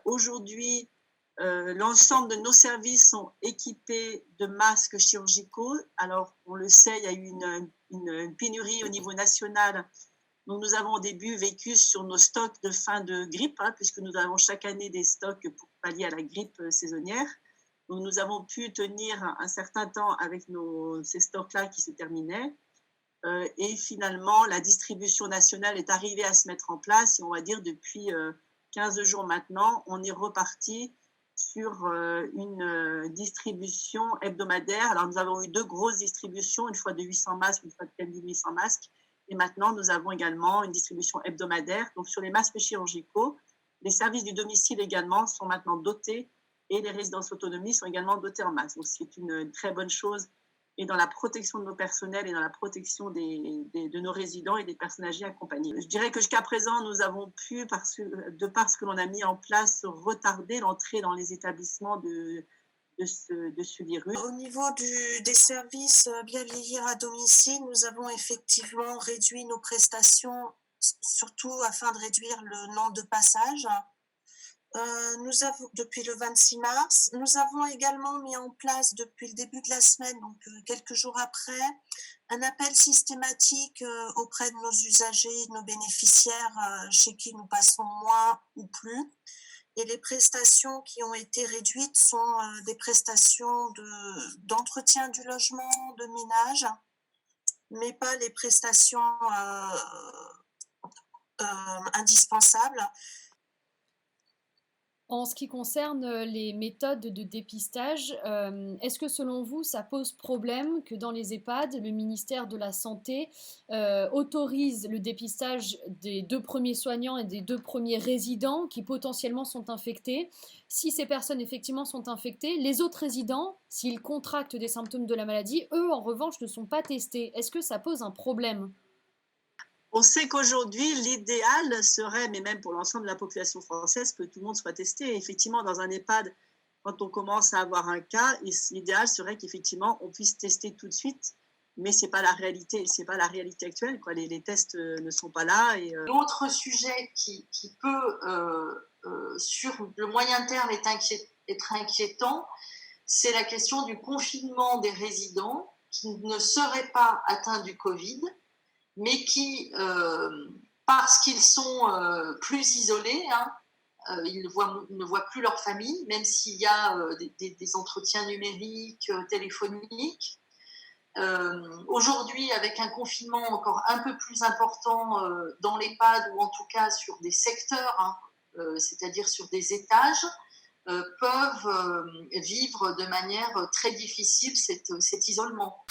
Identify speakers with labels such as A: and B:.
A: Aujourd'hui, l'ensemble de nos services sont équipés de masques chirurgicaux. Alors, on le sait, il y a eu une pénurie au niveau national. Donc, nous avons au début vécu sur nos stocks de fin de grippe, puisque nous avons chaque année des stocks pour pallier à la grippe saisonnière. Donc, nous avons pu tenir un certain temps avec ces stocks-là qui se terminaient. Et finalement, la distribution nationale est arrivée à se mettre en place. Et on va dire depuis 15 jours maintenant, on est reparti sur une distribution hebdomadaire. Alors, nous avons eu 2 grosses distributions, une fois de 800 masques, une fois de 4800 masques. Et maintenant, nous avons également une distribution hebdomadaire. Donc, sur les masques chirurgicaux, les services du domicile également sont maintenant dotés et les résidences autonomie sont également dotées en masques. Donc, c'est une très bonne chose et dans la protection de nos personnels et dans la protection de nos résidents et des personnes âgées accompagnées. Je dirais que jusqu'à présent, nous avons pu, de par ce que l'on a mis en place, retarder l'entrée dans les établissements de ce virus.
B: Au niveau des services bien vieillir à domicile, nous avons effectivement réduit nos prestations, surtout afin de réduire le nombre de passages. Nous avons, depuis le 26 mars, nous avons également mis en place depuis le début de la semaine, donc quelques jours après, un appel systématique auprès de nos usagers, de nos bénéficiaires chez qui nous passons moins ou plus. Et les prestations qui ont été réduites sont des prestations d'entretien du logement, de ménage, mais pas les prestations indispensables.
C: En ce qui concerne les méthodes de dépistage, est-ce que selon vous, ça pose problème que dans les EHPAD, le ministère de la Santé autorise le dépistage des 2 premiers soignants et des 2 premiers résidents qui potentiellement sont infectés? Si ces personnes effectivement sont infectées, les autres résidents, s'ils contractent des symptômes de la maladie, eux en revanche ne sont pas testés. Est-ce que ça pose un problème?
A: On sait qu'aujourd'hui, l'idéal serait, mais même pour l'ensemble de la population française, que tout le monde soit testé. Et effectivement, dans un EHPAD, quand on commence à avoir un cas, l'idéal serait qu'effectivement, on puisse tester tout de suite. Mais ce n'est pas la réalité, c'est pas la réalité actuelle, quoi. Les tests ne sont pas là.
D: L'autre sujet qui peut, sur le moyen terme, être inquiétant, c'est la question du confinement des résidents qui ne seraient pas atteints du Covid, mais qui, parce qu'ils sont plus isolés, ils ne voient plus leur famille, même s'il y a des entretiens numériques, téléphoniques. Aujourd'hui, avec un confinement encore un peu plus important dans l'EHPAD, ou en tout cas sur des secteurs, c'est-à-dire sur des étages, peuvent vivre de manière très difficile cet isolement.